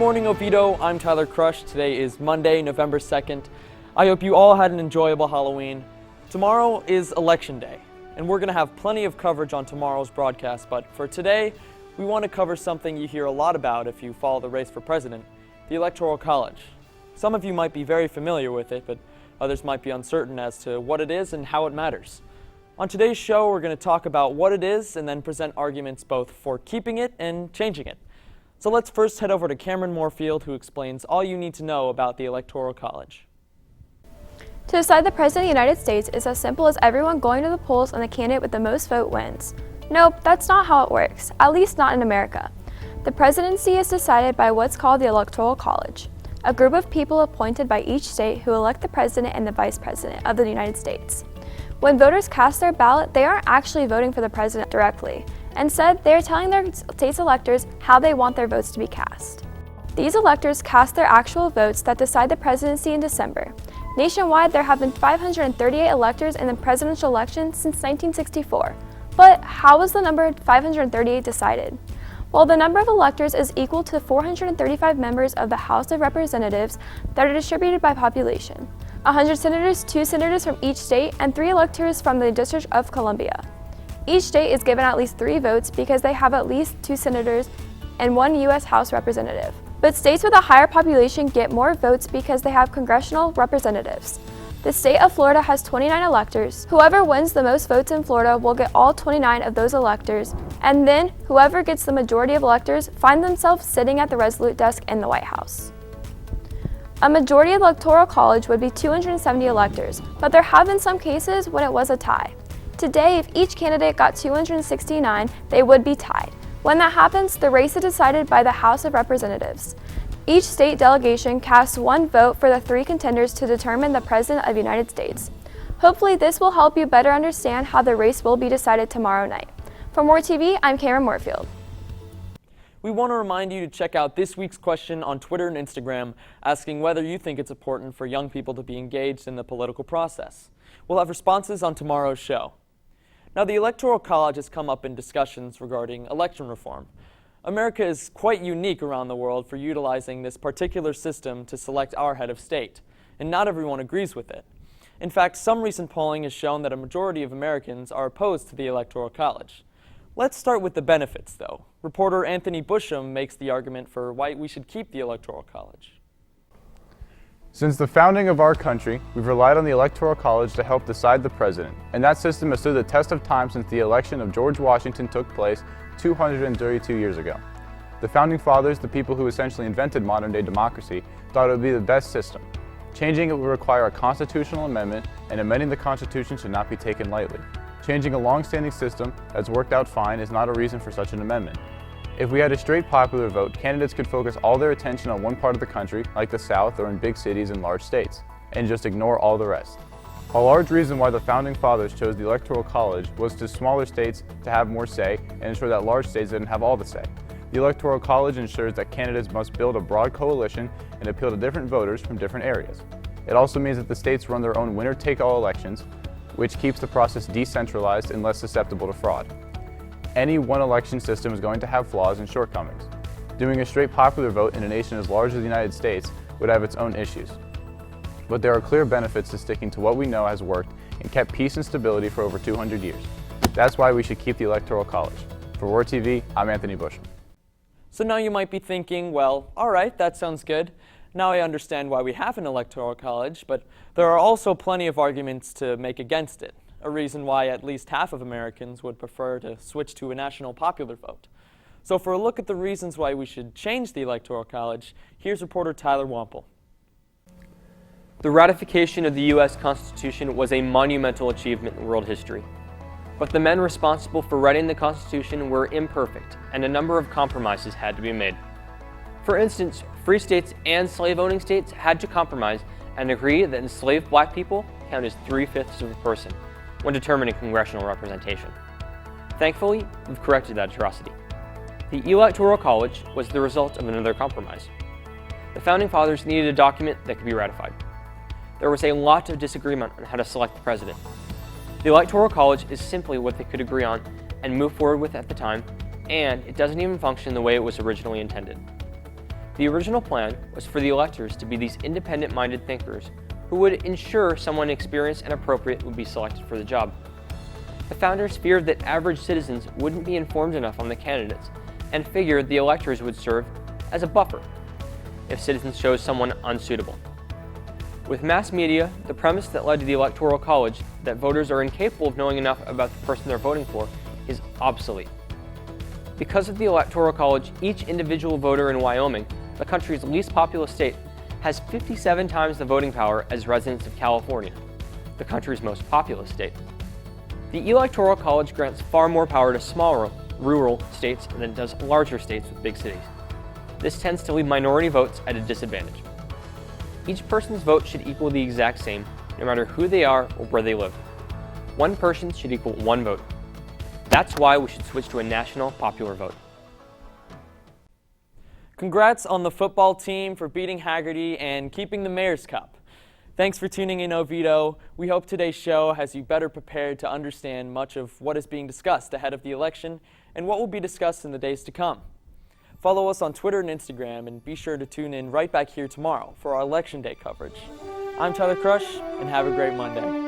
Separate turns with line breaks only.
morning, Oviedo. I'm Tyler Crush. Today is Monday, November 2nd. I hope you all had an enjoyable Halloween. Tomorrow is Election Day, and we're going to have plenty of coverage on tomorrow's broadcast, but for today, we want to cover something you hear a lot about if you follow the race for president, the Electoral College. Some of you might be very familiar with it, but others might be uncertain as to what it is and how it matters. On today's show, we're going to talk about what it is and then present arguments both for keeping it and changing it. So let's first head over to Cameron Moorfield, who explains all you need to know about the Electoral College.
To decide the President of the United States is as simple as everyone going to the polls and the candidate with the most vote wins. Nope, that's not how it works, at least not in America. The presidency is decided by what's called the Electoral College, a group of people appointed by each state who elect the president and the vice president of the United States. When voters cast their ballot, they aren't actually voting for the president directly. Instead, they are telling their state's electors how they want their votes to be cast. These electors cast their actual votes that decide the presidency in December. Nationwide, there have been 538 electors in the presidential election since 1964. But how was the number 538 decided? Well, the number of electors is equal to 435 members of the House of Representatives that are distributed by population. 100 senators, 2 senators from each state, and 3 electors from the District of Columbia. Each state is given at least 3 votes because they have at least 2 senators and 1 U.S. House representative. But states with a higher population get more votes because they have congressional representatives. The state of Florida has 29 electors. Whoever wins the most votes in Florida will get all 29 of those electors, and then whoever gets the majority of electors find themselves sitting at the Resolute desk in the White House. A majority of the Electoral College would be 270 electors, but there have been some cases when it was a tie. Today, if each candidate got 269, they would be tied. When that happens, the race is decided by the House of Representatives. Each state delegation casts 1 vote for the 3 contenders to determine the President of the United States. Hopefully, this will help you better understand how the race will be decided tomorrow night. For More TV, I'm Cameron Moorfield.
We want to remind you to check out this week's question on Twitter and Instagram, asking whether you think it's important for young people to be engaged in the political process. We'll have responses on tomorrow's show. Now, the Electoral College has come up in discussions regarding election reform. America is quite unique around the world for utilizing this particular system to select our head of state, and not everyone agrees with it. In fact, some recent polling has shown that a majority of Americans are opposed to the Electoral College. Let's start with the benefits, though. Reporter Anthony Busham makes the argument for why we should keep the Electoral College.
Since the founding of our country, we've relied on the Electoral College to help decide the president, and that system has stood the test of time since the election of George Washington took place 232 years ago. The Founding Fathers, the people who essentially invented modern-day democracy, thought it would be the best system. Changing it would require a constitutional amendment, and amending the Constitution should not be taken lightly. Changing a long-standing system that's worked out fine is not a reason for such an amendment. If we had a straight popular vote, candidates could focus all their attention on one part of the country, like the South or in big cities and large states, and just ignore all the rest. A large reason why the Founding Fathers chose the Electoral College was to smaller states to have more say and ensure that large states didn't have all the say. The Electoral College ensures that candidates must build a broad coalition and appeal to different voters from different areas. It also means that the states run their own winner-take-all elections, which keeps the process decentralized and less susceptible to fraud. Any one election system is going to have flaws and shortcomings. Doing a straight popular vote in a nation as large as the United States would have its own issues. But there are clear benefits to sticking to what we know has worked and kept peace and stability for over 200 years. That's why we should keep the Electoral College. For War TV, I'm Anthony Busham.
So now you might be thinking, well, all right, that sounds good. Now I understand why we have an Electoral College, but there are also plenty of arguments to make against it. A reason why at least half of Americans would prefer to switch to a national popular vote. So for a look at the reasons why we should change the Electoral College, here's reporter Tyler Wample.
The ratification of the U.S. Constitution was a monumental achievement in world history. But the men responsible for writing the Constitution were imperfect, and a number of compromises had to be made. For instance, free states and slave-owning states had to compromise and agree that enslaved black people count as 3/5 of a person when determining congressional representation. Thankfully, we've corrected that atrocity. The Electoral College was the result of another compromise. The Founding Fathers needed a document that could be ratified. There was a lot of disagreement on how to select the president. The Electoral College is simply what they could agree on and move forward with at the time, and it doesn't even function the way it was originally intended. The original plan was for the electors to be these independent-minded thinkers who would ensure someone experienced and appropriate would be selected for the job. The founders feared that average citizens wouldn't be informed enough on the candidates and figured the electors would serve as a buffer if citizens chose someone unsuitable. With mass media, the premise that led to the Electoral College that voters are incapable of knowing enough about the person they're voting for is obsolete. Because of the Electoral College, each individual voter in Wyoming, the country's least populous state, has 57 times the voting power as residents of California, the country's most populous state. The Electoral College grants far more power to smaller, rural states than it does larger states with big cities. This tends to leave minority votes at a disadvantage. Each person's vote should equal the exact same, no matter who they are or where they live. One person should equal one vote. That's why we should switch to a national popular vote.
Congrats on the football team for beating Haggerty and keeping the Mayor's Cup. Thanks for tuning in, Oviedo. We hope today's show has you better prepared to understand much of what is being discussed ahead of the election and what will be discussed in the days to come. Follow us on Twitter and Instagram, and be sure to tune in right back here tomorrow for our Election Day coverage. I'm Tyler Crush, and have a great Monday.